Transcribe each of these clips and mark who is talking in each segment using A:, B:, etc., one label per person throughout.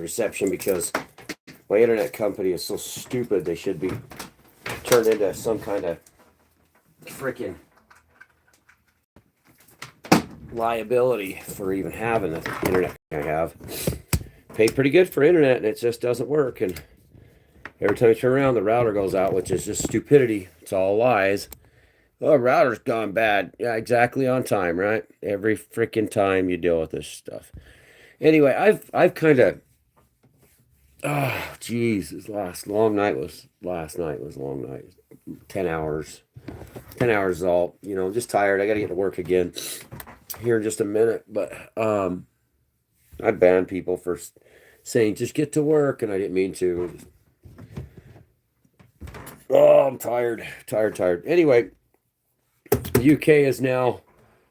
A: reception because my internet company is so stupid. They should be turned into some kind of freaking liability for even having the internet I have. Pay pretty good for internet and it just doesn't work. And every time you turn around, the router goes out, which is just stupidity. It's all lies. Oh, router's gone bad. Yeah, exactly on time, right? Every freaking time you deal with this stuff. Anyway, I've kind of, geez, this last night was a long night. 10 hours. 10 hours is all, I'm just tired. I got to get to work again here in just a minute. But I banned people for saying, just get to work. And I didn't mean to. Oh, I'm tired. Anyway, the UK is now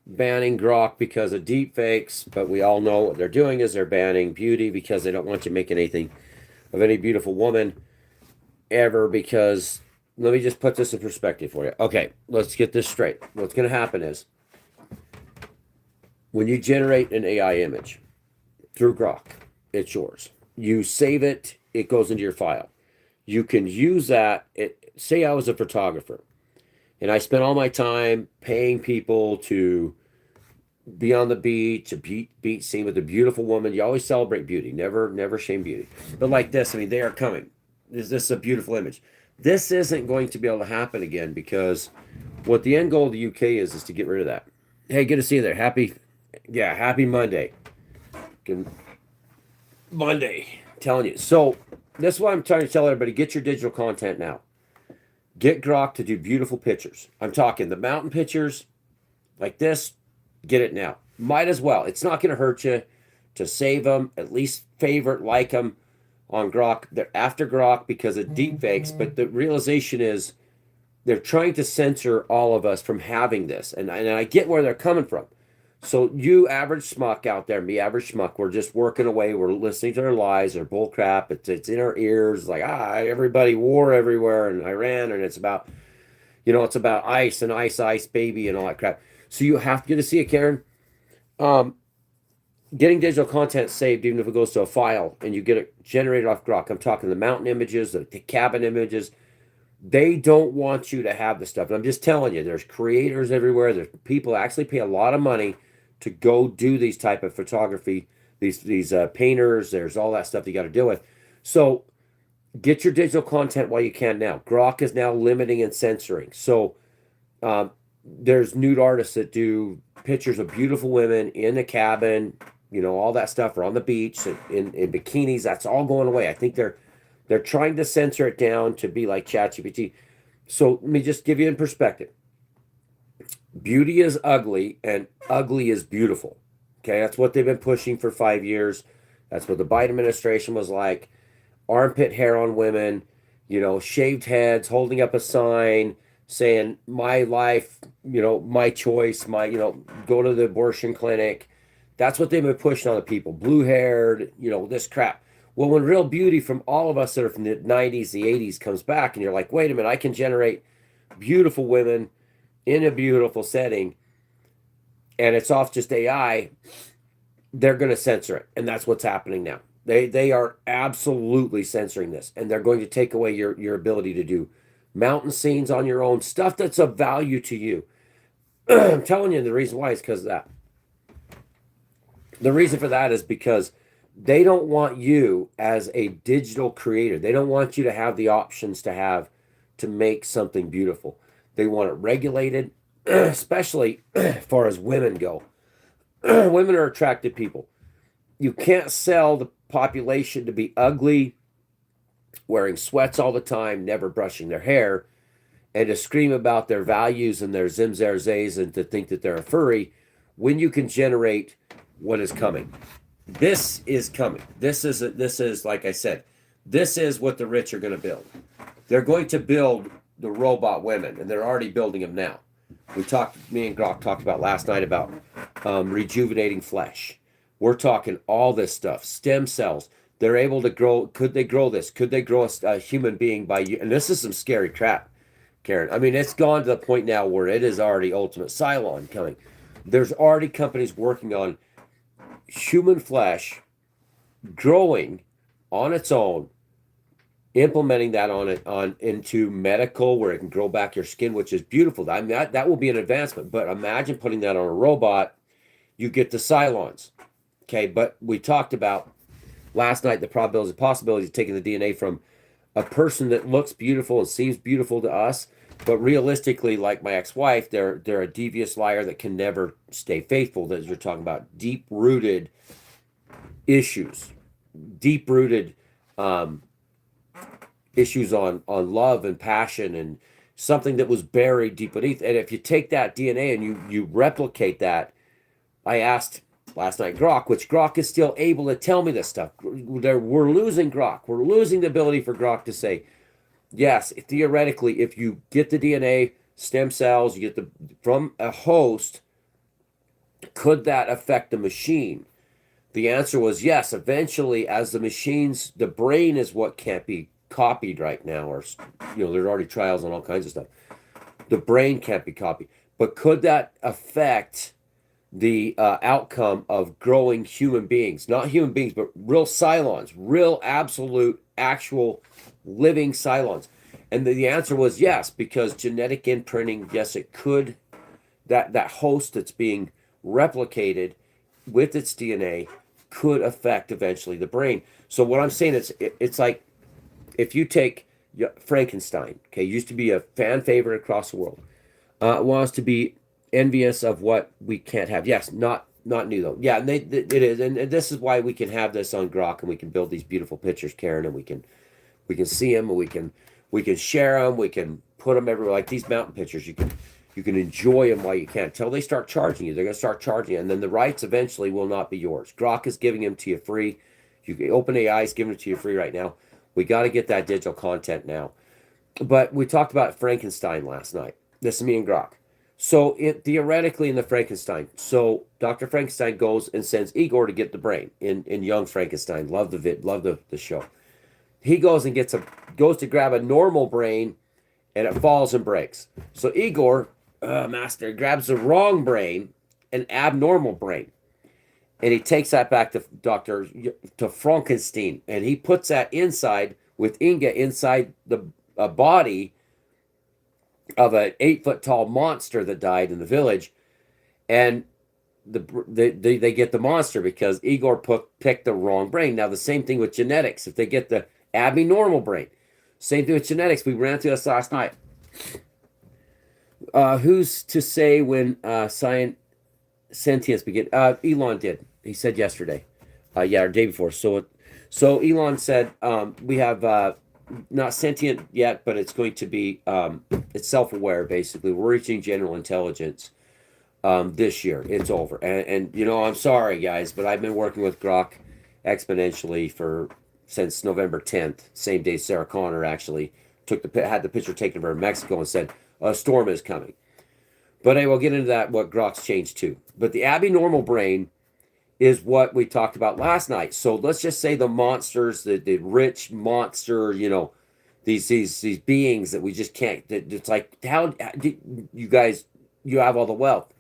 A: banning grok because of deep fakes, but we all know what they're doing is they're banning beauty because they don't want you making anything of any beautiful woman ever. Because let me just put this in perspective for you. Okay, let's get this straight. What's going to happen is when you generate an AI image through grok, it's yours. You save it, it goes into your file. You can use that. Say I was a photographer and I spent all my time paying people to be on the beach, a beach scene with a beautiful woman. You always celebrate beauty, never shame beauty. But like this, I mean, they are coming. This is a beautiful image. This isn't going to be able to happen again because what the end goal of the UK is to get rid of that. Hey, good to see you there. Happy Monday. Monday, I'm telling you. So that's why I'm trying to tell everybody, get your digital content now. Get grok to do beautiful pictures. I'm talking the mountain pictures like this. Get it now. Might as well. It's not going to hurt you to save them, at least favorite, like them on grok. They're after grok because of deep fakes, but the realization is they're trying to censor all of us from having this. And I get where they're coming from. So you average schmuck out there, me average schmuck, we're just working away. We're listening to their lies, their bull crap. It's in our ears. Like, everybody war everywhere in Iran. And it's about, it's about ice and ice, baby, and all that crap. So you have to get to see it, Karen. Getting digital content saved, even if it goes to a file and you get it generated off grok. I'm talking the mountain images, the cabin images. They don't want you to have the stuff. And I'm just telling you, there's creators everywhere. There's people actually pay a lot of money to go do these type of photography, these painters. There's all that stuff you got to deal with. So get your digital content while you can now. Grok is now limiting and censoring. So there's nude artists that do pictures of beautiful women in a cabin, all that stuff, or on the beach in bikinis. That's all going away. I think they're trying to censor it down to be like ChatGPT. So let me just give you in perspective. Beauty is ugly and ugly is beautiful. Okay, that's what they've been pushing for 5 years. That's what the Biden administration was like. Armpit hair on women, shaved heads, holding up a sign saying my life, my choice, go to the abortion clinic. That's what they've been pushing on the people. Blue-haired, this crap. Well, when real beauty from all of us that are from the 90s, the 80s comes back and you're like, wait a minute, I can generate beautiful women in a beautiful setting and it's off just AI, they're going to censor it. And that's what's happening now. They are absolutely censoring this, and they're going to take away your ability to do mountain scenes on your own, stuff that's of value to you. I'm telling you, the reason why is because of that. The reason for that is because they don't want you as a digital creator. They don't want you to have the options to make something beautiful. They want it regulated, especially as far as women go. Women are attractive people. You can't sell the population to be ugly, wearing sweats all the time, never brushing their hair, and to scream about their values and their zimzerzays and to think that they're a furry when you can generate what is coming. This is coming. This is like I said, this is what the rich are going to build. They're going to build the robot women, and they're already building them now. Me and Grok talked about last night about rejuvenating flesh. We're talking all this stuff, stem cells. They're able to grow. Could they grow this? Could they grow a human being by you? And this is some scary crap, Karen. I mean, it's gone to the point now where it is already ultimate Cylon coming. There's already companies working on human flesh growing on its own, implementing that on into medical where it can grow back your skin, which is beautiful. I mean, that will be an advancement. But imagine putting that on a robot. You get the Cylons. Okay, but we talked about last night the possibilities of taking the DNA from a person that looks beautiful and seems beautiful to us, but realistically, like my ex-wife, they're a devious liar that can never stay faithful. That you're talking about deep-rooted issues, deep-rooted issues on love and passion and something that was buried deep beneath. And if you take that DNA and you replicate that, I asked last night Grok, which Grok is still able to tell me this stuff. We're losing Grok. We're losing the ability for Grok to say, yes, theoretically, if you get the DNA stem cells, you get the from a host, could that affect the machine? The answer was yes. Eventually, as the machines, the brain is what can't be copied right now, or there's already trials on all kinds of stuff. The brain can't be copied, but could that affect the outcome of growing human beings? Not human beings, but real Cylons, real absolute, actual living Cylons. And the answer was yes, because genetic imprinting, yes, it could. That host that's being replicated with its DNA could affect eventually the brain. So what I'm saying is, it's like if you take Frankenstein, okay, used to be a fan favorite across the world, wants to be envious of what we can't have. Yes, not new though. Yeah, and it is, and this is why we can have this on Grok, and we can build these beautiful pictures, Karen, and we can see them, and we can share them, we can put them everywhere. Like these mountain pictures, you can enjoy them while you can, until they start charging you. They're going to start charging you, and then the rights eventually will not be yours. Grok is giving them to you free. OpenAI is giving it to you free right now. We got to get that digital content now. But we talked about Frankenstein last night. This is me and Grok. So theoretically in the Frankenstein, so Dr. Frankenstein goes and sends Igor to get the brain in Young Frankenstein. Love the show. He goes to grab a normal brain, and it falls and breaks. So Igor, master, grabs the wrong brain, an abnormal brain, and he takes that back to Frankenstein, and he puts that inside with Inga inside the body of an 8-foot tall monster that died in the village, and they get the monster because Igor picked the wrong brain. Now the same thing with genetics. If they get the abnormal brain, same thing with genetics. We ran through this last night. Who's to say when sentience begin? Elon did. He said yesterday, or day before. So Elon said we have. Not sentient yet, but it's going to be it's self-aware. Basically, we're reaching general intelligence this year. It's over, and I'm sorry guys, but I've been working with Grok exponentially since November 10th, same day Sarah Connor actually had the picture taken of her in Mexico and said a storm is coming. But I will get into that, what Grok's changed to. But the abnormal brain is what we talked about last night. So let's just say the monsters, the rich monster, these beings that we just can't. It's like, how you guys, you have all the wealth.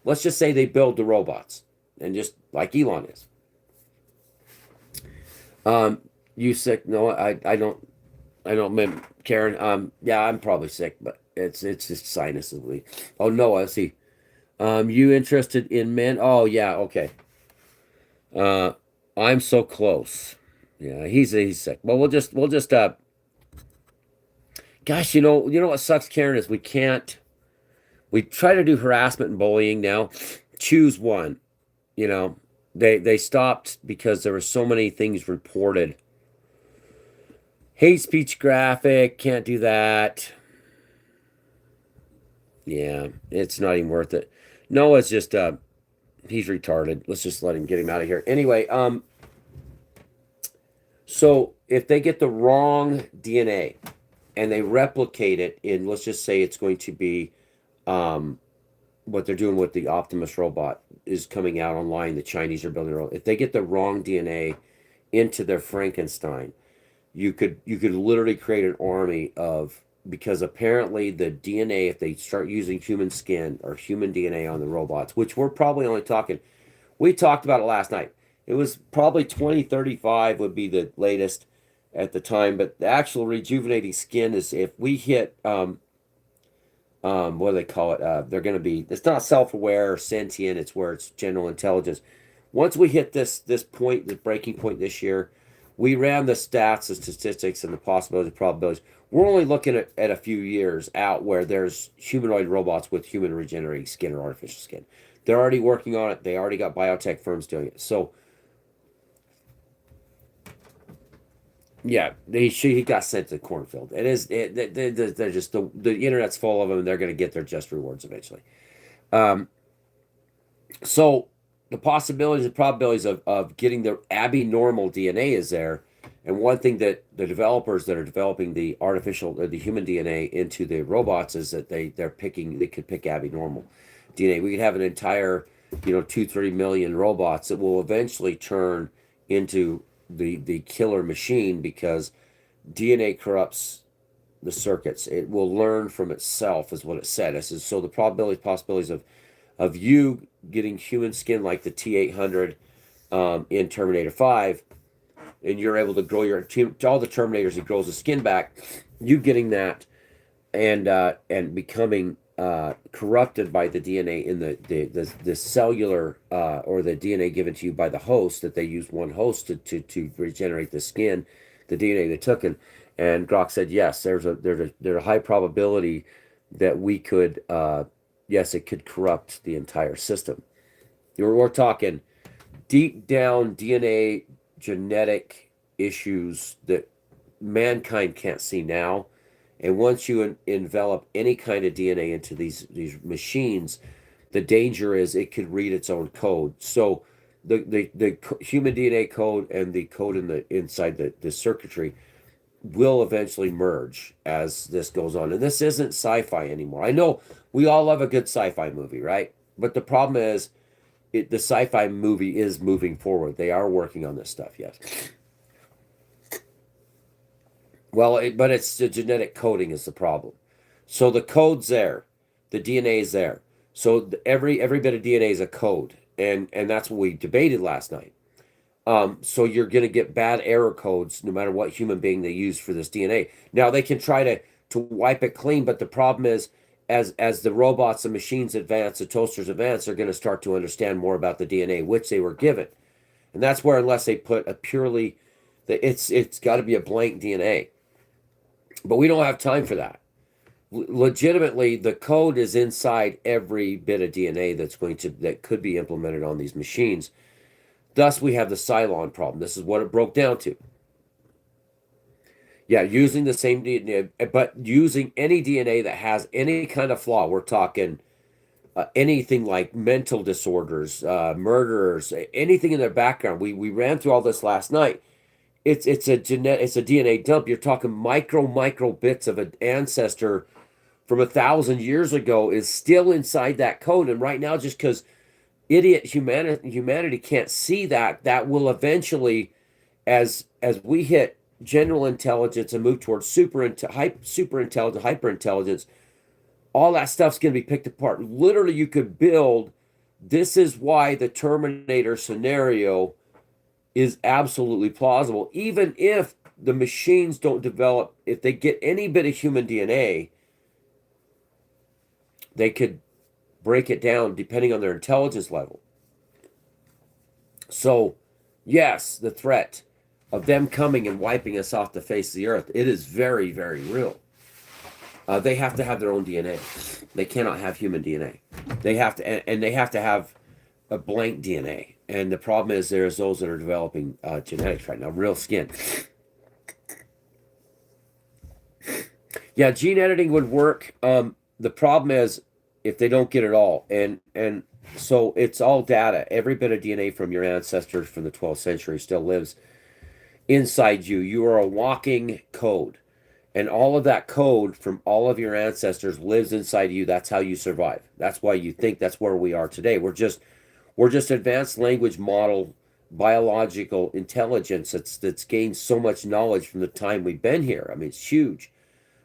A: Let's just say they build the robots, and just like Elon is. You sick? No, I don't. Karen. Yeah, I'm probably sick, but it's just sinuses. Oh no, I see. You interested in men? Oh yeah, okay. I'm so close. Yeah, he's sick. Well, we'll just gosh, what sucks, Karen, is we try to do harassment and bullying now. Choose one. They stopped because there were so many things reported. Hate speech graphic, can't do that. Yeah, it's not even worth it. No, it's just he's retarded. Let's just get him out of here. Anyway, so if they get the wrong DNA and they replicate it in, let's just say it's going to be what they're doing with the Optimus robot is coming out online. The Chinese are building it. If they get the wrong DNA into their Frankenstein, you could literally create an army of, because apparently the DNA, if they start using human skin or human DNA on the robots, which we're probably only talking, we talked about it last night. It was probably 2035 would be the latest at the time, but the actual rejuvenating skin is if we hit what do they call it? They're going to be, it's not self-aware or sentient, it's where it's general intelligence. Once we hit this point, the breaking point this year, we ran the stats, the statistics, and the possibilities, probabilities. We're only looking at a few years out where there's humanoid robots with human regenerating skin or artificial skin. They're already working on it. They already got biotech firms doing it. So yeah, he got sent to the cornfield. It is they're just the internet's full of them, and they're going to get their just rewards eventually. Um, so the possibilities and probabilities of getting the abnormal DNA is there. And one thing that the developers that are developing the artificial or the human DNA into the robots is that they could pick abnormal DNA. We could have an entire, 2-3 million robots that will eventually turn into the killer machine because DNA corrupts the circuits. It will learn from itself, is what it said. This is so the possibilities of you getting human skin like the T-800 in Terminator 5, and you're able to grow all the Terminators. He grows the skin back. You getting that and becoming corrupted by the DNA in the cellular or the DNA given to you by the host that they use one host to regenerate the skin, the DNA they took. And Grok said yes, there's a high probability that we could yes, it could corrupt the entire system. We're talking deep down DNA genetic issues that mankind can't see now. And once you envelop any kind of DNA into these machines, the danger is it could read its own code. So the human DNA code and the code inside the circuitry will eventually merge as this goes on. And this isn't sci-fi anymore. I know we all love a good sci-fi movie, right? But the problem is the sci-fi movie is moving forward. They are working on this stuff, yes. Well, but it's the genetic coding is the problem. So the code's there, the DNA is there. So every bit of DNA is a code, and that's what we debated last night. So you're going to get bad error codes no matter what human being they use for this DNA. Now they can try to wipe it clean, but the problem is as the robots and machines advance, the toasters advance, they're going to start to understand more about the DNA which they were given, and that's where unless they put a purely, it's got to be a blank DNA. But we don't have time for that. Legitimately, the code is inside every bit of DNA that could be implemented on these machines. Thus, we have the Cylon problem. This is what it broke down to. Yeah, using the same DNA, but using any DNA that has any kind of flaw. We're talking anything like mental disorders, murderers, anything in their background. We ran through all this last night. It's a DNA dump. You're talking micro bits of an ancestor from 1,000 years ago is still inside that code. And right now, just because idiot humanity can't see that will eventually, as we hit general intelligence and move towards super intelligent, hyper intelligence, all that stuff's going to be picked apart. Literally, you could build. This is why the Terminator scenario is absolutely plausible. Even if the machines don't develop, if they get any bit of human DNA, they could break it down depending on their intelligence level. So, yes, the threat of them coming and wiping us off the face of the earth, it is very, very real. They have to have their own DNA. They cannot have human DNA. They have to, and they have to have a blank DNA. And the problem is there's those that are developing genetics right now, real skin. Yeah, gene editing would work. The problem is if they don't get it all. And so it's all data. Every bit of DNA from your ancestors from the 12th century still lives inside you. You are a walking code. And all of that code from all of your ancestors lives inside you. That's how you survive. That's why you think that's where we are today. We're just advanced language model biological intelligence that's gained so much knowledge from the time we've been here. I mean, it's huge.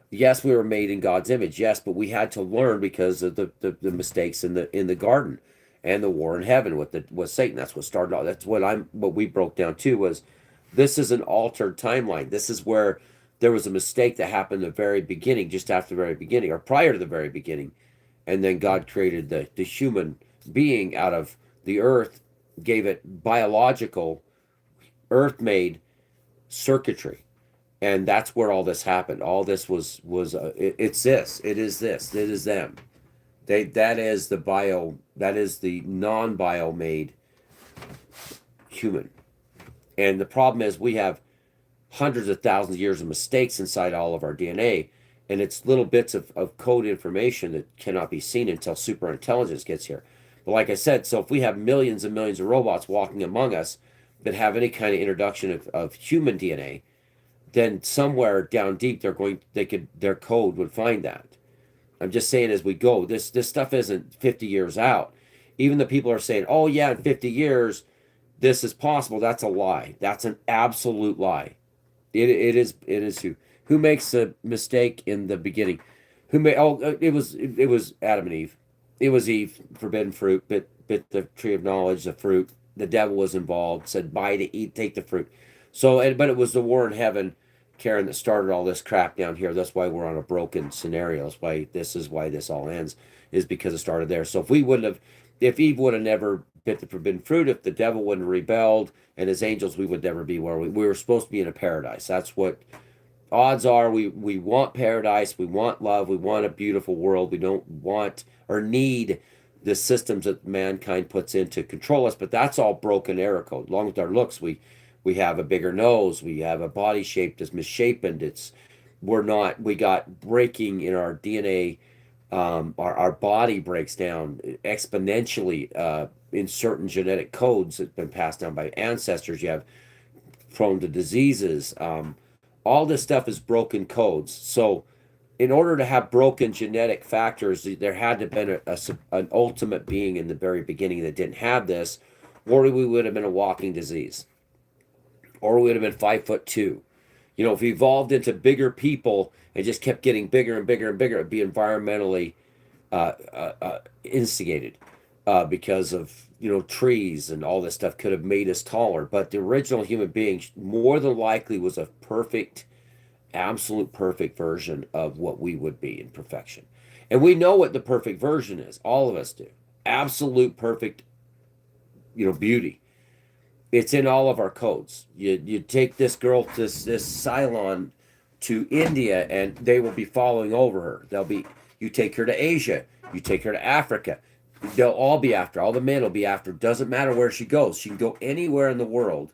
A: Yes, we were made in God's image. Yes, but we had to learn because of the mistakes in the garden. and the war in heaven with Satan. That's what started all. That's what we broke down too was this is an altered timeline. This is where there was a mistake that happened at the very beginning, just after the very beginning, or prior to the very beginning, and then God created the human being out of the earth, gave it biological, earth-made circuitry, and that's where all this happened. All this it's this, it is this, it is them. That is the non-bio made human. And the problem is we have hundreds of thousands of years of mistakes inside all of our DNA, and it's little bits of code information that cannot be seen until super intelligence gets here. But like I said, so if we have millions and millions of robots walking among us that have any kind of introduction of human DNA, then somewhere down deep their code would find that. I'm just saying as we go, this stuff isn't 50 years out. Even the people are saying, oh yeah, in 50 years this is possible. That's a lie. That's an absolute lie. It is who makes a mistake in the beginning. It was Adam and Eve. It was Eve, forbidden fruit, bit the tree of knowledge, the fruit. The devil was involved, said buy to eat, take the fruit. But it was the war in heaven, Karen, that started all this crap down here. That's why we're on a broken scenario. That's why this all ends, is because it started there. So if Eve would have never bit the forbidden fruit, if the devil wouldn't have rebelled and his angels, we would never be where we were supposed to be, in a paradise. That's what odds are. We want paradise. We want love. We want a beautiful world. We don't want or need the systems that mankind puts in to control us. But that's all broken error code. Along with our looks, we have a bigger nose. We have a body shape that's misshapen. We got breaking in our DNA. Our body breaks down exponentially in certain genetic codes that's been passed down by ancestors. You have prone to diseases. All this stuff is broken codes. So in order to have broken genetic factors, there had to have been an ultimate being in the very beginning that didn't have this, or we would have been a walking disease, or we would have been 5'2". If we evolved into bigger people and just kept getting bigger and bigger and bigger, it'd be environmentally instigated because of trees and all this stuff could have made us taller. But the original human being more than likely was a perfect, absolute perfect version of what we would be in perfection. And we know what the perfect version is. All of us do. Absolute perfect, beauty. It's in all of our codes. You take this girl, this Cylon, to India, and they will be following over her. You take her to Asia, you take her to Africa. They'll all be after. All the men will be after. Doesn't matter where she goes. She can go anywhere in the world,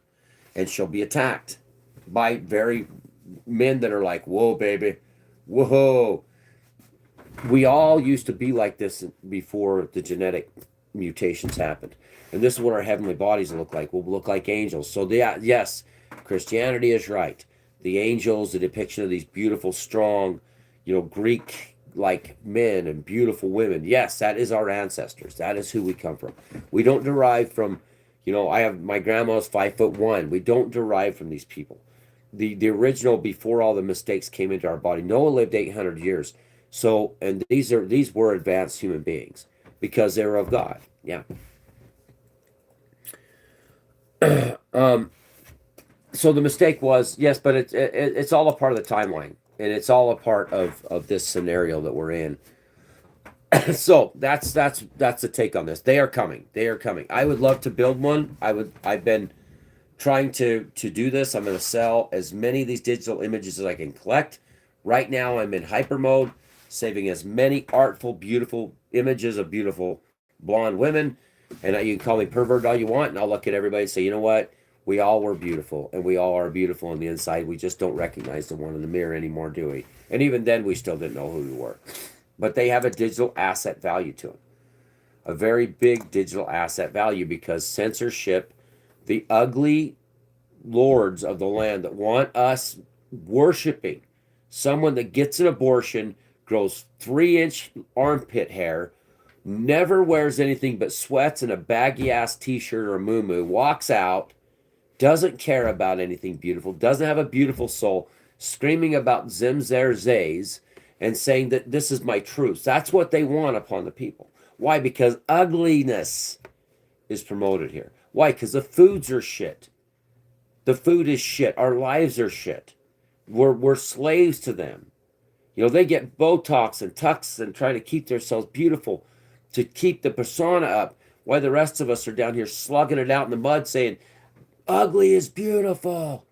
A: and she'll be attacked by very men that are like, whoa, baby, whoa. We all used to be like this before the genetic mutations happened. And this is what our heavenly bodies look like. We'll look like angels. So yes, Christianity is right. The angels, the depiction of these beautiful, strong, Greek-like men and beautiful women. Yes, that is our ancestors. That is who we come from. We don't derive from, my grandma's 5'1". We don't derive from these people. The original, before all the mistakes came into our body, Noah lived 800 years. So, and these were advanced human beings because they were of God. Yeah. So the mistake was, yes, but it's all a part of the timeline, and it's all a part of this scenario that we're in. So that's the take on this. They are coming. I would love to build one. I've been trying to do this. I'm going to sell as many of these digital images as I can collect. Right now I'm in hyper mode, saving as many artful, beautiful images of beautiful blonde women. And you can call me pervert all you want, and I'll look at everybody and say, you know what? We all were beautiful, and we all are beautiful on the inside. We just don't recognize the one in the mirror anymore, do we? And even then, we still didn't know who we were. But they have a digital asset value to them. A very big digital asset value, because censorship, the ugly lords of the land that want us worshiping someone that gets an abortion, grows 3-inch armpit hair, never wears anything but sweats and a baggy ass t-shirt or a muumuu, walks out, doesn't care about anything beautiful, doesn't have a beautiful soul, screaming about zim zer zays and saying that this is my truth. That's what they want upon the people. Why? Because ugliness is promoted here. Why? Because the foods are shit. The food is shit. Our lives are shit. We're slaves to them. You know, they get Botox and tucks and try to keep themselves beautiful to keep the persona up. Why the rest of us are down here slugging it out in the mud saying, ugly is beautiful.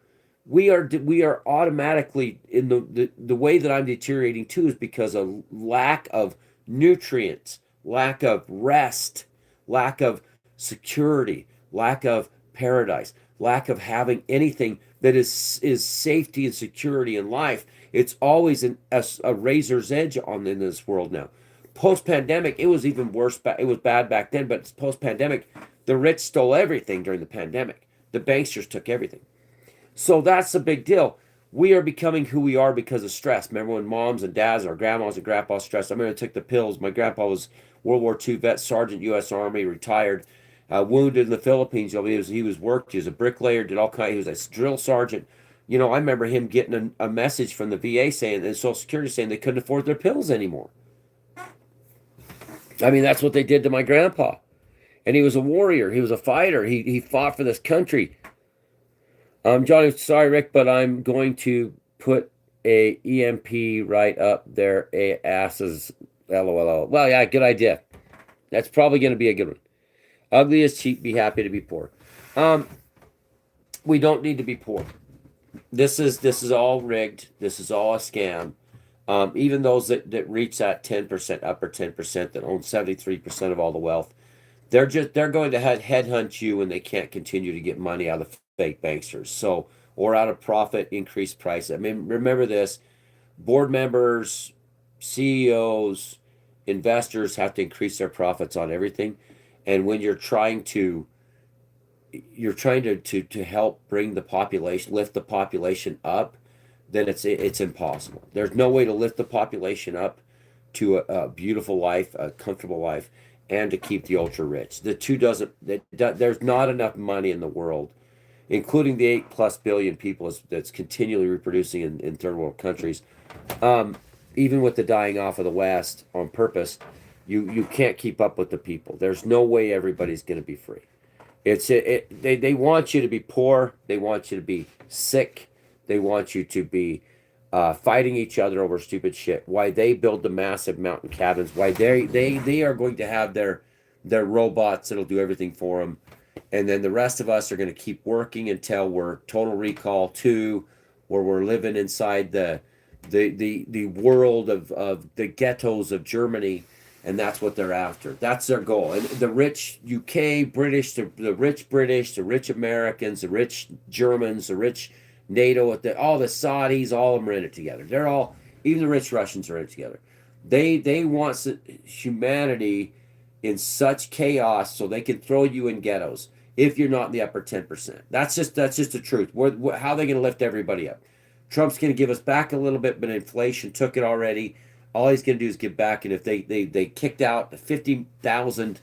A: We are automatically in the way that I'm deteriorating too is because of lack of nutrients, lack of rest, lack of security, lack of paradise, lack of having anything that is safety and security in life. It's always a razor's edge on in this world now. Post pandemic, it was even worse. It was bad back then, but post pandemic, the rich stole everything during the pandemic. The banksters took everything. So that's the big deal. We are becoming who we are because of stress. Remember when moms and dads or grandmas and grandpas stressed? I remember I took the pills. My grandpa was World War II vet, Sergeant, U.S. Army, retired, wounded in the Philippines. You know, he was worked. He was a bricklayer, did all kind. He was a drill sergeant. You know, I remember him getting a message from the VA saying and Social Security saying they couldn't afford their pills anymore. I mean, that's what they did to my grandpa. And he was a warrior. He was a fighter. He fought for this country. Johnny, sorry, Rick, but I'm going to put a EMP right up their asses. LOL. Well, yeah, good idea. That's probably going to be a good one. Ugly is cheap. Be happy to be poor. We don't need to be poor. This is all rigged. This is all a scam. Even those that reach that 10%, upper 10%, that own 73% of all the wealth, they're going to headhunt you when they can't continue to get money out of fake banksters. So, or out of profit, increased price. I mean, remember this: board members, CEOs, investors have to increase their profits on everything. And when you're trying to help bring the population, lift the population up, then it's impossible. There's no way to lift the population up to a beautiful life, a comfortable life, and to keep the ultra rich. The two doesn't. There's not enough money in the world, including the 8+ billion people that's continually reproducing in third world countries. Even with the dying off of the West on purpose, you can't keep up with the people. There's no way everybody's going to be free. They want you to be poor. They want you to be sick. They want you to be fighting each other over stupid shit. Why they build the massive mountain cabins. Why they are going to have their robots that'll do everything for them. And then the rest of us are going to keep working until we're total recall 2, where we're living inside the world of the ghettos of Germany. And that's what they're after. That's their goal. And the rich UK, British, the rich British, the rich Americans, the rich Germans, the rich NATO, all the Saudis, all of them are in it together. They're all, even the rich Russians are in it together. They want humanity in such chaos so they can throw you in ghettos if you're not in the upper 10%. That's just the truth. How are they going to lift everybody up? Trump's going to give us back a little bit, but inflation took it already. All he's going to do is give back. And if they kicked out 50,000,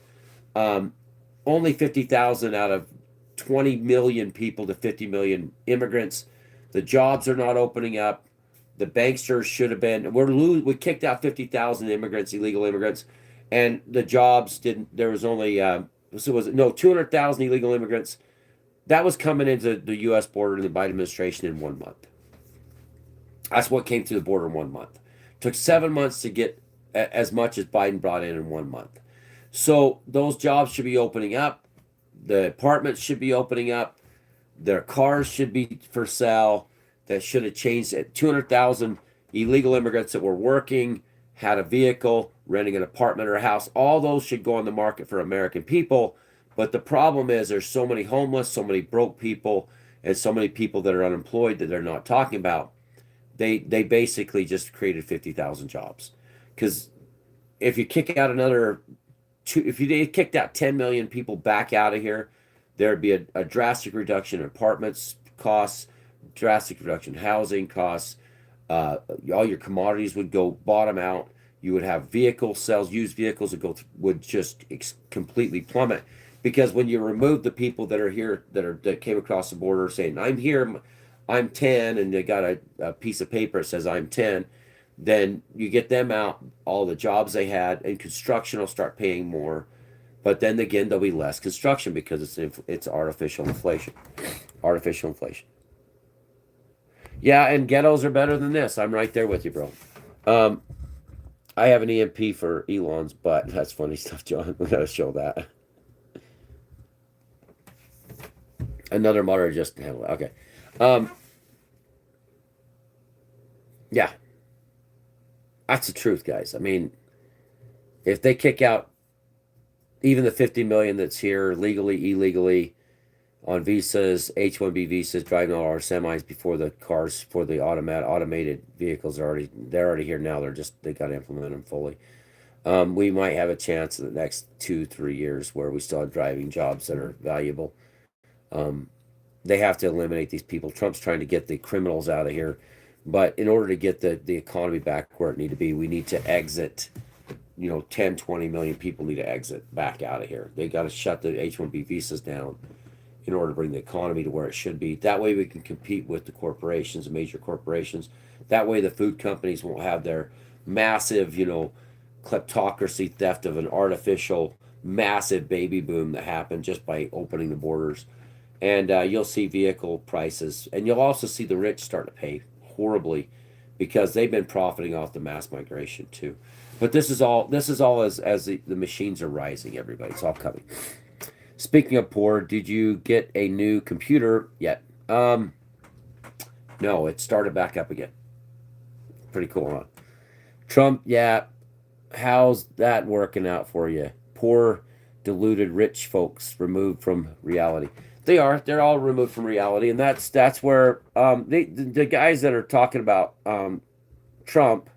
A: only 50,000 out of 20 million people to 50 million immigrants, the jobs are not opening up. The banksters should have been. We kicked out 50,000 immigrants, illegal immigrants, and the jobs didn't. There was only 200,000 illegal immigrants. That was coming into the U.S. border in the Biden administration in 1 month. That's what came through the border in 1 month. Took 7 months to get as much as Biden brought in 1 month. So those jobs should be opening up. The apartments should be opening up. Their cars should be for sale. That should have changed it. 200,000 illegal immigrants that were working, had a vehicle, renting an apartment or a house. All those should go on the market for American people. But the problem is there's so many homeless, so many broke people, and so many people that are unemployed that they're not talking about. They basically just created 50,000 jobs. Because if you kick out if you kicked out 10 million people back out of here, there'd be a drastic reduction in apartments costs, drastic reduction in housing costs. All your commodities would go bottom out. You would have vehicle sales, used vehicles would just completely plummet. Because when you remove the people that are here, that came across the border saying, I'm here, I'm 10, and they got a piece of paper that says I'm 10, Then you get them out, all the jobs they had, and construction will start paying more. But then again, there'll be less construction because it's artificial inflation. Artificial inflation. Yeah, and ghettos are better than this. I'm right there with you, bro. Um, I have an EMP for Elon's butt. That's funny stuff, John. We gotta show that. Another motor just handle it. Okay. Um, yeah, that's the truth, guys. I mean, if they kick out even the 50 million that's here legally, illegally, on visas, H-1B visas, driving all our semis before the cars, for the automated vehicles are they're already here now. They got to implement them fully. We might have a chance in the next 2-3 years where we still have driving jobs that are valuable. Um, they have to eliminate these people. Trump's trying to get the criminals out of here, but in order to get the economy back where it need to be, we need to exit. 10, 20 million people need to exit back out of here. They got to shut the H-1B visas down in order to bring the economy to where it should be. That way we can compete with the corporations, the major corporations. That way the food companies won't have their massive, kleptocracy theft of an artificial massive baby boom that happened just by opening the borders. And you'll see vehicle prices, and you'll also see the rich start to pay horribly because they've been profiting off the mass migration too. But this is all as the machines are rising. Everybody, it's all coming. Speaking of poor, did you get a new computer yet? No, it started back up again. Pretty cool, huh? Trump, yeah. How's that working out for you? Poor, deluded, rich folks removed from reality. They are. They're all removed from reality, and that's where the guys that are talking about Trump,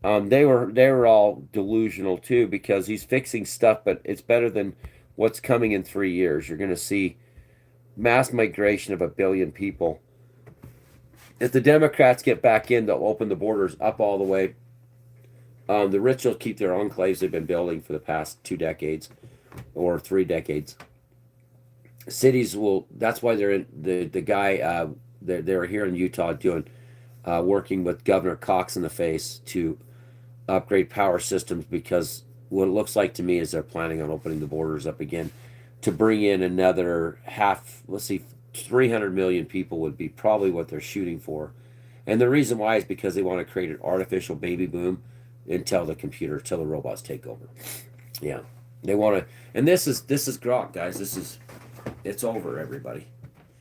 A: they were all delusional too because he's fixing stuff, but it's better than what's coming in 3 years. You're going to see mass migration of 1 billion people. If the Democrats get back in, they'll open the borders up all the way. The rich will keep their enclaves they've been building for the past 2 decades or 3 decades. Cities will. That's why they're in the guy. They're here in Utah doing working with Governor Cox in the face to upgrade power systems because what it looks like to me is they're planning on opening the borders up again to bring in another half. Let's see, 300 million people would be probably what they're shooting for. And the reason why is because they want to create an artificial baby boom until the robots take over. Yeah. They want to, and this is grok, guys. It's over, everybody.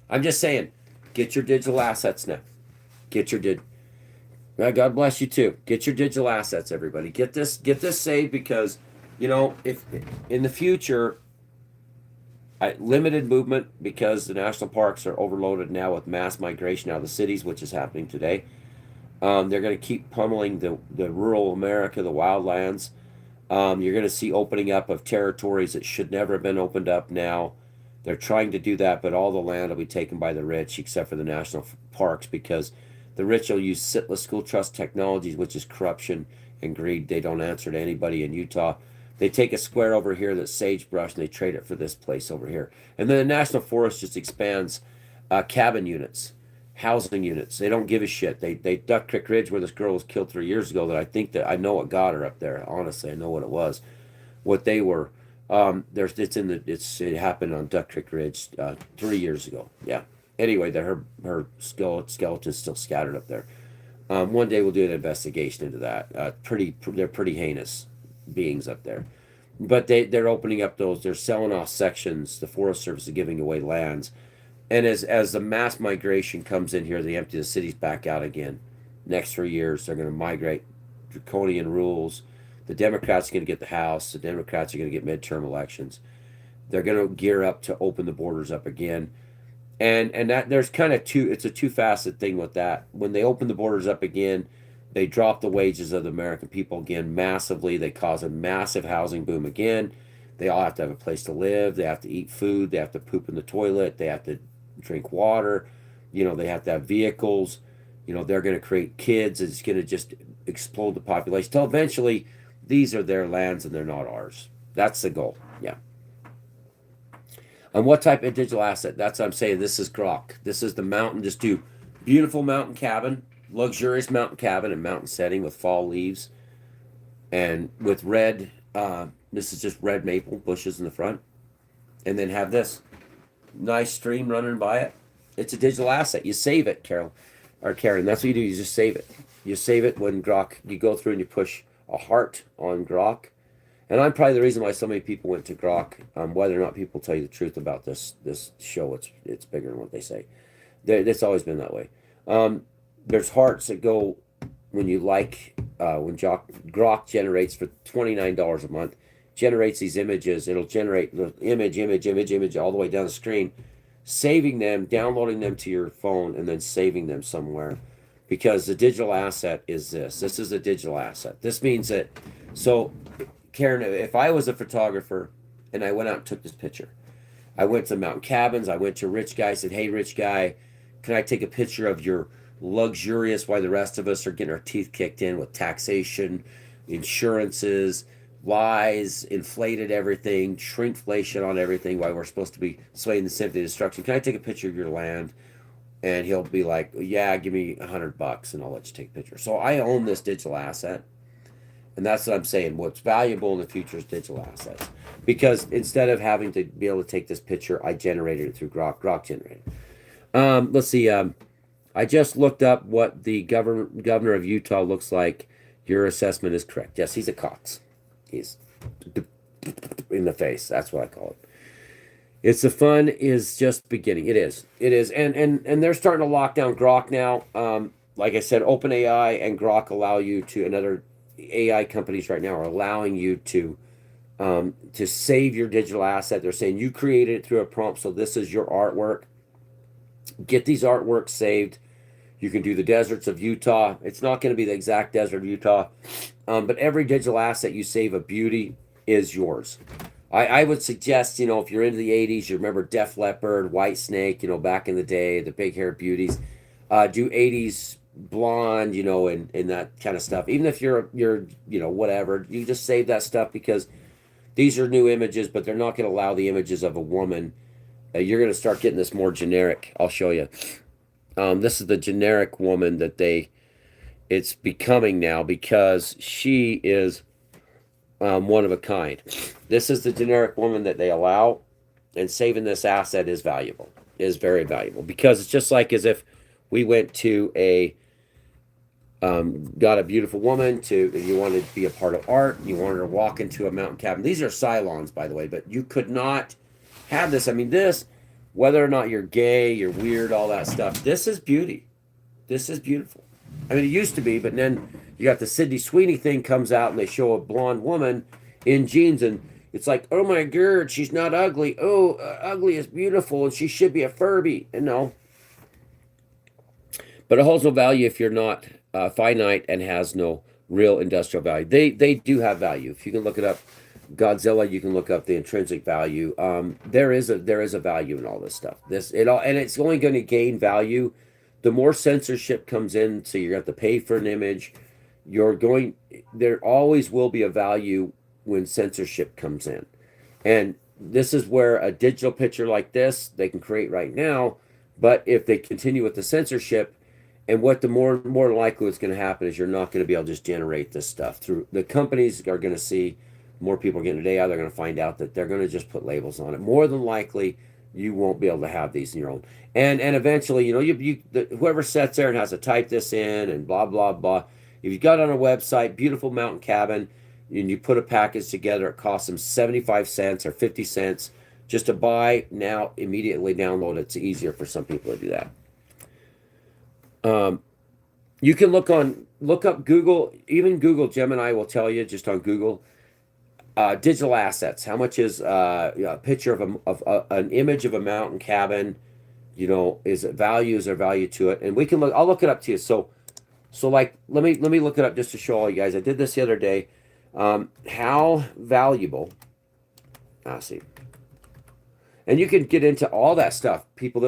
A: I'm just saying, get your digital assets now. Get your did. God bless you too. Get your digital assets, everybody. Get this saved because, if in the future, limited movement because the national parks are overloaded now with mass migration out of the cities, which is happening today. They're going to keep pummeling the rural America, the wildlands. You're going to see opening up of territories that should never have been opened up now. They're trying to do that, but all the land will be taken by the rich, except for the national parks, because the rich will use sitless school trust technologies, which is corruption and greed. They don't answer to anybody in Utah. They take a square over here that's sagebrush and they trade it for this place over here. And then the national forest just expands cabin units, housing units. They don't give a shit. They Duck Creek Ridge, where this girl was killed 3 years ago, that I know what got her up there. Honestly, I know what it was, what they were. It happened on Duck Creek Ridge 3 years ago. Yeah. Anyway, her skeleton's still scattered up there. One day we'll do an investigation into that. They're pretty heinous beings up there, but they're opening up those. They're selling off sections. The Forest Service is giving away lands, and as the mass migration comes in here, they empty the cities back out again. Next 3 years, they're going to migrate. Draconian rules. The Democrats are going to get the House. The Democrats are going to get midterm elections. They're going to gear up to open the borders up again. And that there's kind of it's a two-faceted thing with that. When they open the borders up again, they drop the wages of the American people again massively. They cause a massive housing boom again. They all have to have a place to live. They have to eat food. They have to poop in the toilet. They have to drink water. They have to have vehicles. They're going to create kids. It's going to just explode the population. Till eventually, these are their lands and they're not ours. That's the goal. Yeah. And what type of digital asset? That's what I'm saying. This is grok. This is the mountain. Just do beautiful mountain cabin. luxurious mountain cabin and mountain setting with fall leaves and with red. This is just red maple bushes in the front, and then have this nice stream running by it. It's a digital asset. You save it, Carol or Karen. That's what you do. You just save it. You save it when grok. You go through and you push a heart on grok. And I'm probably the reason why so many people went to grok. Whether or not people tell you the truth about this show, it's bigger than what they say. It's always been that way. There's hearts that go when you when grok generates for $29 a month, generates these images. It'll generate the image all the way down the screen, saving them, downloading them to your phone, and then saving them somewhere. Because the digital asset is this. This is a digital asset. This means that, so Karen, if I was a photographer and I went out and took this picture, I went to mountain cabins, I went to a rich guy, said, hey, rich guy, can I take a picture of your luxurious, while the rest of us are getting our teeth kicked in with taxation, insurances, lies, inflated everything, shrinkflation on everything, while we're supposed to be swaying the symphony of destruction. Can I take a picture of your land? And he'll be like, yeah, give me $100 and I'll let you take a picture. So I own this digital asset. And that's what I'm saying. What's valuable in the future is digital assets. Because instead of having to be able to take this picture, I generated it through grok. Grok generated. Let's see. I just looked up what the governor of Utah looks like. Your assessment is correct. Yes, he's a cox. He's in the face. That's what I call it. It's the fun is just beginning. It is. It is. And they're starting to lock down grok now. Like I said, OpenAI and grok allow you to, and other AI companies right now are allowing you to save your digital asset. They're saying you created it through a prompt, so this is your artwork. Get these artworks saved. You can do the deserts of Utah. It's not going to be the exact desert of Utah, but every digital asset you save of beauty is yours. I would suggest, if you're into the 80s, you remember Def Leppard, White Snake, back in the day, the big hair beauties, do 80s blonde, and that kind of stuff. Even if you're whatever, you just save that stuff because these are new images, but they're not going to allow the images of a woman. You're going to start getting this more generic. I'll show you. This is the generic woman that it's becoming now because she is one of a kind. This is the generic woman that they allow, and saving this asset is valuable, is very valuable, because it's just like as if we went to got a beautiful woman you wanted to be a part of art, you wanted to walk into a mountain cabin. These are Cylons, by the way, but you could not have this. I mean, this, whether or not you're gay, you're weird, all that stuff, this is beauty. This is beautiful. I mean, it used to be, but then you got the Sydney Sweeney thing comes out and they show a blonde woman in jeans and it's like, oh my God, she's not ugly. Oh, ugly is beautiful and she should be a Furby. And no. But it holds no value if you're not finite and has no real industrial value. They do have value. If you can look it up, Godzilla, you can look up the intrinsic value. There is a value in all this stuff. And it's only going to gain value the more censorship comes in. So you're going to have to pay for an image. There always will be a value when censorship comes in. And this is where a digital picture like this, they can create right now. But if they continue with the censorship, and what the more likely what's going to happen is you're not going to be able to just generate this stuff through the companies are going to see more people getting today. They're going to find out that they're going to just put labels on it. More than likely, you won't be able to have these in your own. And eventually, whoever sits there and has to type this in and blah blah blah. If you got on a website, beautiful mountain cabin, and you put a package together, it costs them 75 cents or 50 cents just to buy. Now, immediately download it. It's easier for some people to do that. You can look up Google, even Google Gemini will tell you just on Google, digital assets. How much is a picture of an image of a mountain cabin? Is there value to it? And we can look. I'll look it up to you. So like let me look it up just to show all you guys. I did this the other day. How valuable? See, and you can get into all that stuff. People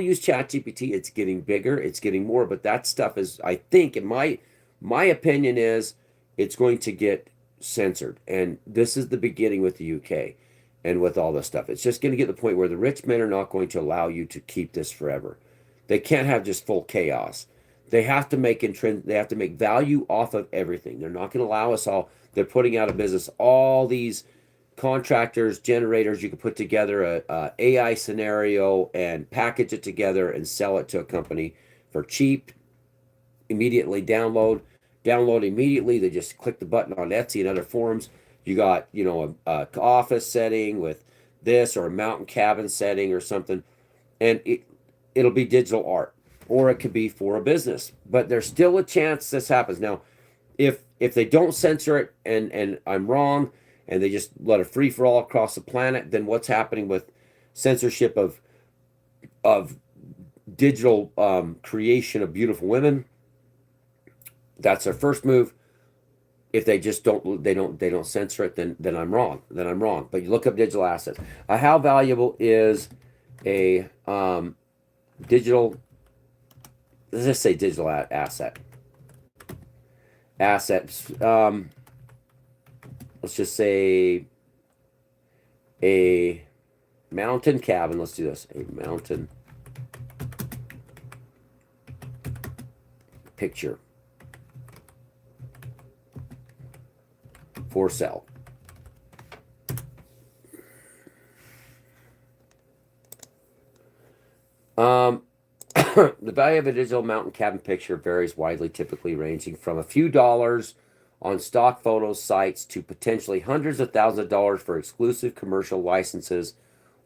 A: use ChatGPT. It's getting bigger. It's getting more. But that stuff is, I think, in my opinion, is it's going to get censored. And this is the beginning with the UK and with all this stuff. It's just going to get to the point where the rich men are not going to allow you to keep this forever. They can't have just full chaos. They have to make they have to make value off of everything. They're not going to allow us all. They're putting out of business all these contractors, generators. You can put together a AI scenario and package it together and sell it to a company for cheap, immediately download immediately. They just click the button on Etsy and other forums. You got, you know, a office setting with this, or a mountain cabin setting or something, and it'll be digital art, or it could be for a business. But there's still a chance this happens. Now, if they don't censor it, and I'm wrong, and they just let it free for all across the planet, then what's happening with censorship of digital creation of beautiful women? That's their first move. If they just don't censor it, then I'm wrong. Then I'm wrong. But you look up digital assets. How valuable is a digital? Let's just say digital asset. Assets. Let's just say a mountain cabin. Let's do this. A mountain picture for sale. The value of a digital mountain cabin picture varies widely, typically ranging from a few dollars on stock photos sites to potentially hundreds of thousands of dollars for exclusive commercial licenses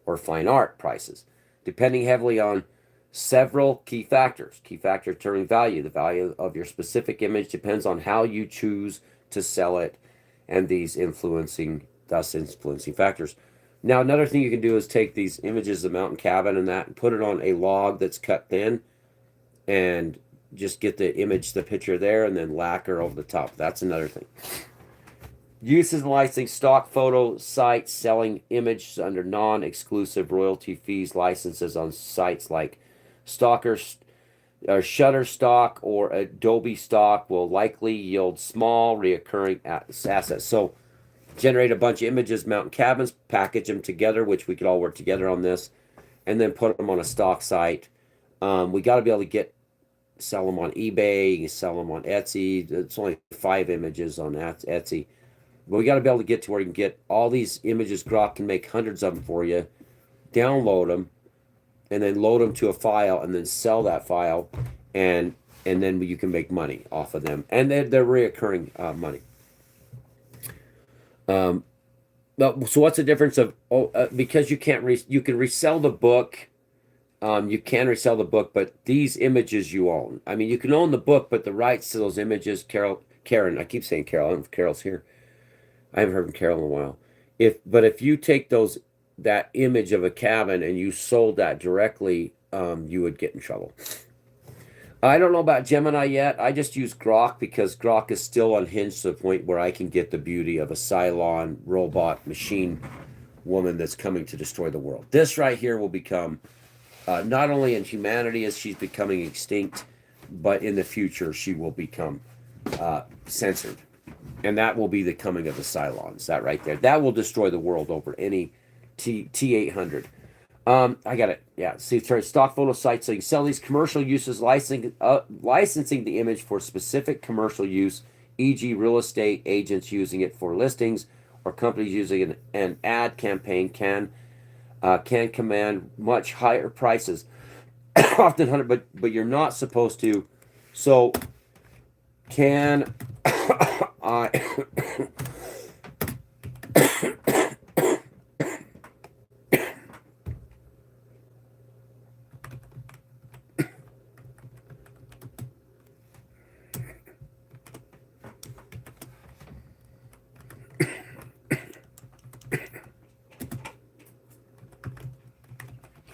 A: or fine art prices, depending heavily on several key factors. Key factor determining value. The value of your specific image depends on how you choose to sell it, and these influencing factors. Now, another thing you can do is take these images of mountain cabin and that, and put it on a log that's cut thin, and just get the image, the picture there, and then lacquer over the top. That's another thing. Uses and licensing stock photo sites selling images under non-exclusive royalty fees licenses on sites like Shutterstock or Adobe Stock will likely yield small reoccurring assets. So generate a bunch of images, mountain cabins, package them together, which we could all work together on this, and then put them on a stock site. We got to be able to sell them on eBay. You can sell them on Etsy. It's only 5 images on Etsy. But we got to be able to get to where you can get all these images. Grok can make hundreds of them for you, download them, and then load them to a file, and then sell that file, and then you can make money off of them. And they're reoccurring money. So what's the difference of because you can't you can resell the book. You can resell the book, but these images you own. I mean, you can own the book, but the rights to those images, Karen, I keep saying Carol. I don't know if Carol's here. I haven't heard from Carol in a while. If you take that image of a cabin and you sold that directly, you would get in trouble. I don't know about Gemini yet. I just use Grok because Grok is still unhinged to the point where I can get the beauty of a Cylon robot machine woman that's coming to destroy the world. This right here will become not only in humanity as she's becoming extinct, but in the future she will become censored. And that will be the coming of the Cylons. That right there. That will destroy the world over any T800. I got it. Yeah. See, sorry, stock photo sites. So you can sell these commercial uses, licensing the image for specific commercial use, e.g., real estate agents using it for listings, or companies using an ad campaign can command much higher prices, often 100. But you're not supposed to. So can I?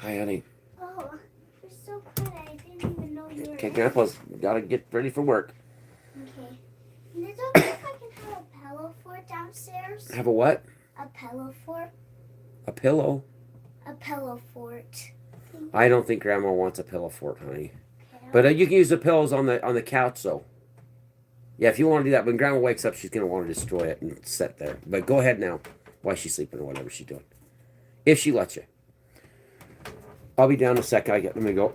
A: Hi, honey.
B: Oh, you're so quiet. I didn't even know you were.
A: Okay, Grandpa's gotta get ready for work.
B: Okay. And is it okay if I can have a pillow fort downstairs?
A: Have a what?
B: A pillow fort.
A: A pillow?
B: A pillow fort.
A: I don't think Grandma wants a pillow fort, honey.
B: Okay,
A: But you can use the pillows on the couch, though. Yeah, if you want to do that. When Grandma wakes up, she's gonna want to destroy it and sit there. But go ahead now, while she's sleeping or whatever she's doing, if she lets you. I'll be down in a second. Let me go.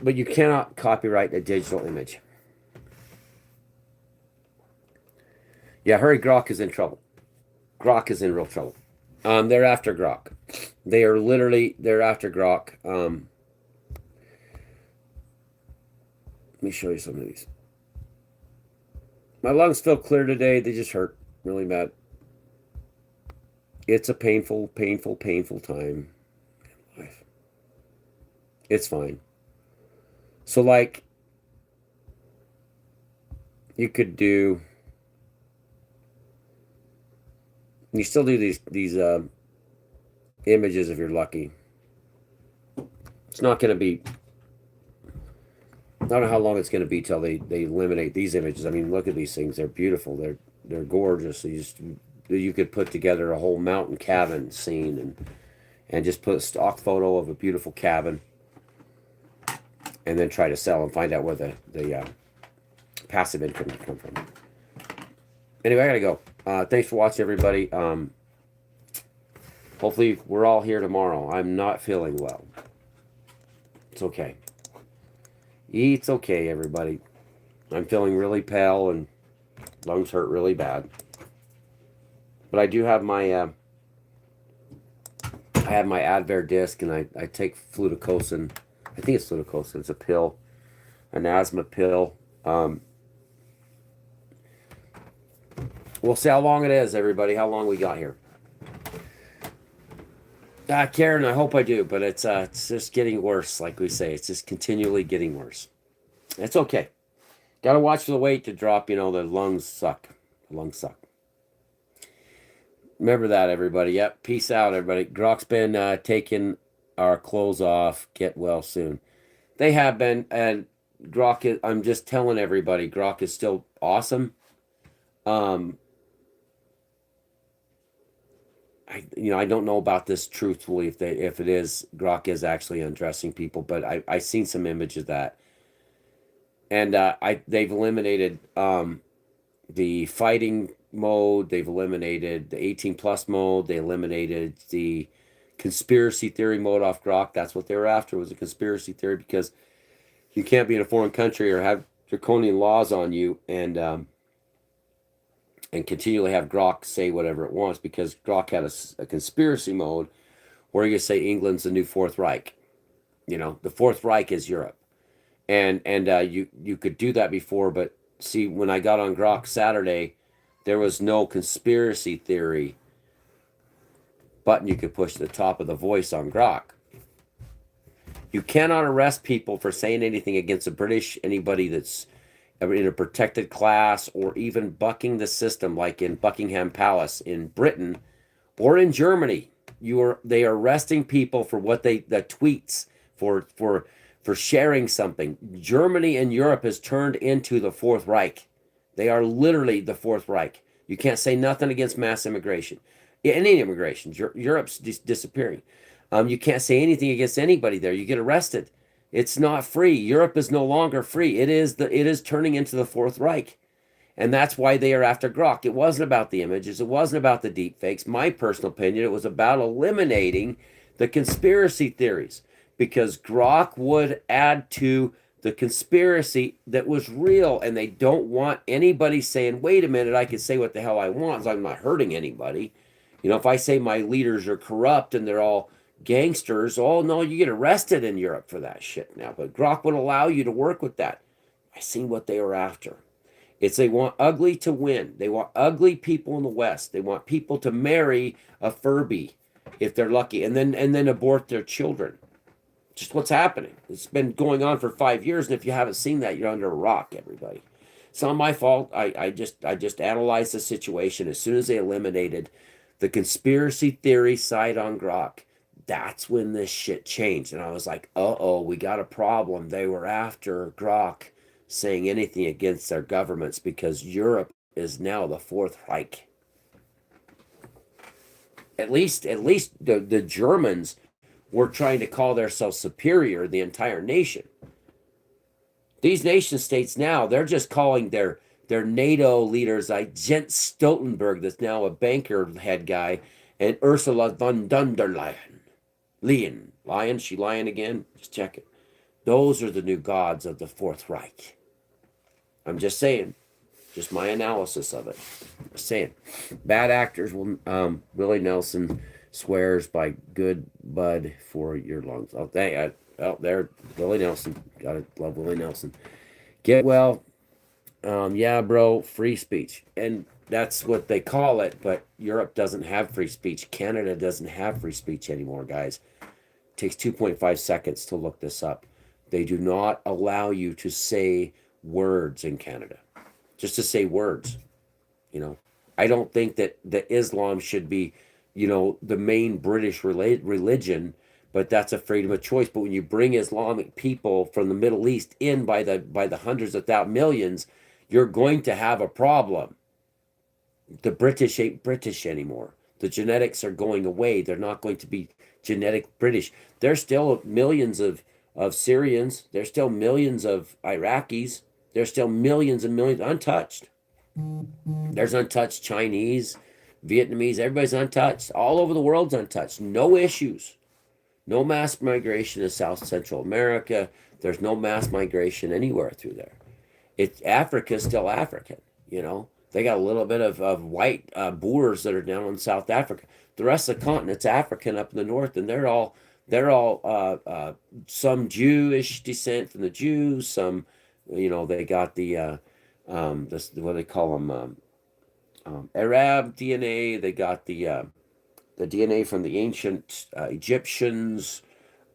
A: but you cannot copyright a digital image. Yeah, Hurry Grok is in trouble. Grok is in real trouble. They're after Grok. They're after Grok. Let me show you some of these. My lungs feel clear today. They just hurt really bad. It's a painful, painful, painful time in life. It's fine. So, like, you could do. You still do these images if you're lucky. It's not going to be. I don't know how long it's going to be till they eliminate these images. I mean, look at these things; they're beautiful. They're gorgeous. You could put together a whole mountain cabin scene and just put a stock photo of a beautiful cabin, and then try to sell and find out where the passive income can come from. Anyway, I gotta go. Thanks for watching, everybody. Hopefully, we're all here tomorrow. I'm not feeling well. It's okay. It's okay, everybody. I'm feeling really pale and lungs hurt really bad. But I do have my I have my Advair disc, and I take fluticasone. I think it's fluticasone. It's a pill, an asthma pill. We'll see how long it is, everybody. How long we got here? Karen, I hope I do, but it's just getting worse. Like we say, it's just continually getting worse. It's okay. Got to watch for the weight to drop. You know, the lungs suck. The lungs suck. Remember that, everybody. Yep. Peace out, everybody. Grok's been taking our clothes off. Get well soon. They have been, and Grok is. I'm just telling everybody, Grok is still awesome. I don't know about this truthfully if it is Grok is actually undressing people, but I seen some images of that, and they've eliminated the fighting mode, they've eliminated the 18 plus mode, they eliminated the conspiracy theory mode off Grok. That's what they were after, was a conspiracy theory, because you can't be in a foreign country or have draconian laws on you and continually have Grok say whatever it wants, because Grok had a conspiracy mode where you say England's the new Fourth Reich. You know, the Fourth Reich is Europe, and you could do that before, but see, when I got on Grok Saturday, there was no conspiracy theory button you could push to the top of the voice on Grok. You cannot arrest people for saying anything against the British, anybody that's in a protected class, or even bucking the system, like in Buckingham Palace in Britain or in Germany. They are arresting people for what the tweets, for sharing something. Germany and Europe has turned into the Fourth Reich. They are literally the Fourth Reich. You can't say nothing against mass immigration. Any immigration. Europe's disappearing. You can't say anything against anybody there. You get arrested. It's not free. Europe is no longer free. It is turning into the Fourth Reich. And that's why they are after Grok. It wasn't about the images. It wasn't about the deep fakes. My personal opinion, it was about eliminating the conspiracy theories, because Grok would add to the conspiracy that was real, and they don't want anybody saying, wait a minute, I can say what the hell I want as long as I'm not hurting anybody. You know, if I say my leaders are corrupt and they're all gangsters, oh no, you get arrested in Europe for that shit now. But Grok would allow you to work with that. I seen what they were after. It's they want ugly to win. They want ugly people in the West. They want people to marry a Furby if they're lucky, and then abort their children. Just what's happening. It's been going on for 5 years, and if you haven't seen that, you're under a rock, everybody. It's not my fault. I just analyzed the situation. As soon as they eliminated the conspiracy theory side on Grok, that's when this shit changed. And I was like, uh-oh, we got a problem. They were after Grok saying anything against their governments, because Europe is now the Fourth Reich. At least the Germans were trying to call themselves superior, the entire nation. These nation states now, they're just calling their NATO leaders, like Jens Stoltenberg, that's now a banker head guy, and Ursula von der Leyen. She lying again? Just check it. Those are the new gods of the Fourth Reich. I'm just saying, just my analysis of it. Just saying, bad actors will. Willie Nelson swears by good bud for your lungs. Oh, there, Willie Nelson. Gotta love Willie Nelson. Get well. Yeah, bro. Free speech, and that's what they call it. But Europe doesn't have free speech. Canada doesn't have free speech anymore, guys. It takes 2.5 seconds to look this up. They do not allow you to say words in Canada, just to say words. You know, I don't think that Islam should be, the main British religion, but that's a freedom of choice. But when you bring Islamic people from the Middle East in by the hundreds of thousands, millions, you're going to have a problem. The British ain't British anymore. The genetics are going away. They're not going to be genetic British. There's still millions of Syrians. There's still millions of Iraqis. There's still millions and millions untouched. There's untouched Chinese, Vietnamese. Everybody's untouched. All over the world's untouched. No issues. No mass migration to South Central America. There's no mass migration anywhere through there. Africa's still African, They got a little bit of white Boers that are down in South Africa. The rest of the continent's African up in the north, and they're all some Jewish descent from the Jews. Some, they got what do they call them? Arab DNA. They got the DNA from the ancient Egyptians.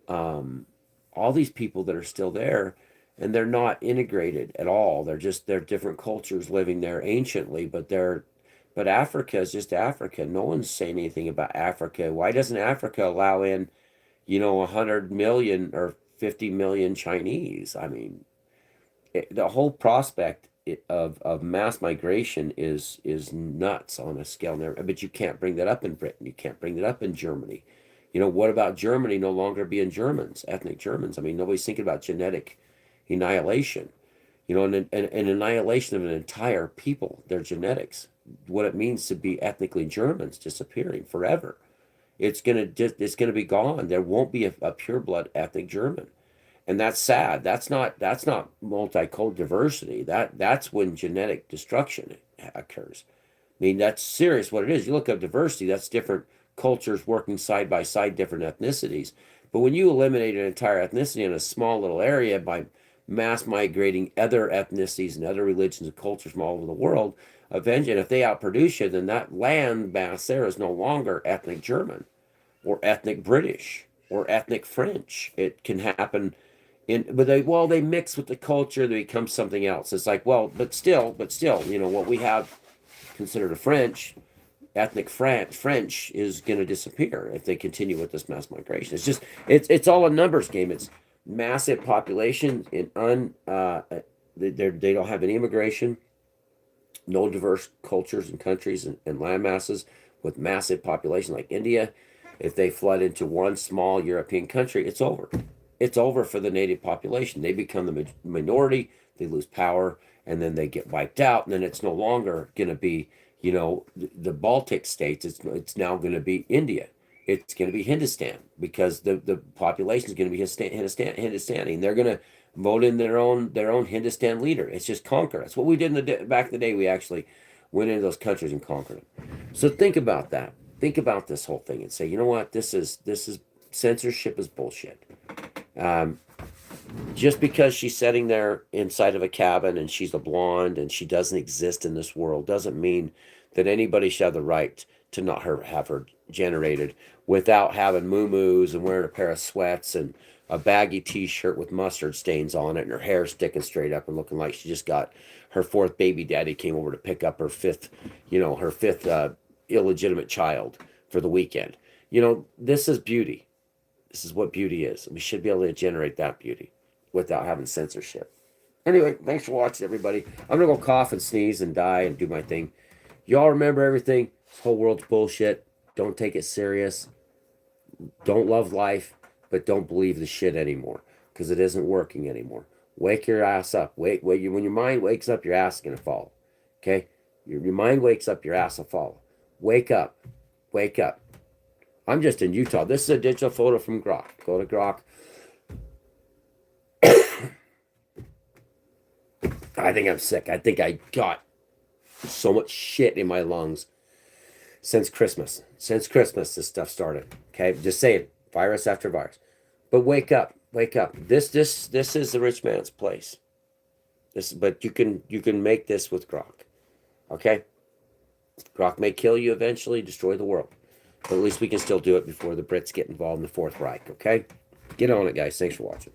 A: All these people that are still there, and they're not integrated at all. They're different cultures living there anciently, but Africa is just Africa. No one's saying anything about Africa. Why doesn't Africa allow in, 100 million or 50 million Chinese? I mean, the whole prospect of mass migration is nuts on a scale never. But you can't bring that up in Britain. You can't bring that up in Germany. What about Germany no longer being Germans, ethnic Germans? I mean, nobody's thinking about genetic annihilation. An annihilation of an entire people, their genetics, what it means to be ethnically Germans disappearing forever. It's gonna be gone. There won't be a pure blood ethnic German, and that's sad. That's not multicultural diversity. That's when genetic destruction occurs. I mean, that's serious. What it is. You look up diversity. That's different cultures working side by side, different ethnicities. But when you eliminate an entire ethnicity in a small little area by mass migrating other ethnicities and other religions and cultures from all over the world, eventually, and if they outproduce you, then that land mass there is no longer ethnic German or ethnic British or ethnic French. It can happen but they mix with the culture, they become something else. It's like, well, but still, what we have considered a ethnic French is going to disappear if they continue with this mass migration. It's all a numbers game. It's massive population they don't have any immigration, no diverse cultures and countries and land masses with massive population like India. If they flood into one small European country, it's over. It's over for the native population. They become the minority, they lose power, and then they get wiped out. And then it's no longer going to be, the Baltic states. It's now going to be India. It's going to be Hindustan because the population is going to be Hindustani, and they're going to vote in their own Hindustan leader. It's just conquer. That's what we did back in the day. We actually went into those countries and conquered them. So think about that. Think about this whole thing and say, you know what? This is censorship is bullshit. Just because she's sitting there inside of a cabin and she's a blonde and she doesn't exist in this world doesn't mean that anybody should have the right to not have her generated without having moo-moos and wearing a pair of sweats and a baggy t-shirt with mustard stains on it and her hair sticking straight up and looking like she just got her fourth baby daddy came over to pick up her fifth illegitimate child for the weekend. This is beauty. This is what beauty is. We should be able to generate that beauty without having censorship. Anyway, thanks for watching, everybody. I'm going to go cough and sneeze and die and do my thing. Y'all remember everything. This whole world's bullshit. Don't take it serious. Don't love life, but don't believe the shit anymore because it isn't working anymore. Wake your ass up. When your mind wakes up, your ass is going to fall. Okay? Your mind wakes up, your ass will fall. Wake up. Wake up. I'm just in Utah. This is a digital photo from Grok. Go to Grok. I think I'm sick. I think I got so much shit in my lungs since Christmas. Since Christmas, this stuff started. Okay, just saying, virus after virus. But wake up, wake up. This is the rich man's place. But you can make this with grok. Okay, grok may kill you eventually, destroy the world, but at least we can still do it before the Brits get involved in the Fourth Reich. Okay, get on it, guys. Thanks for watching.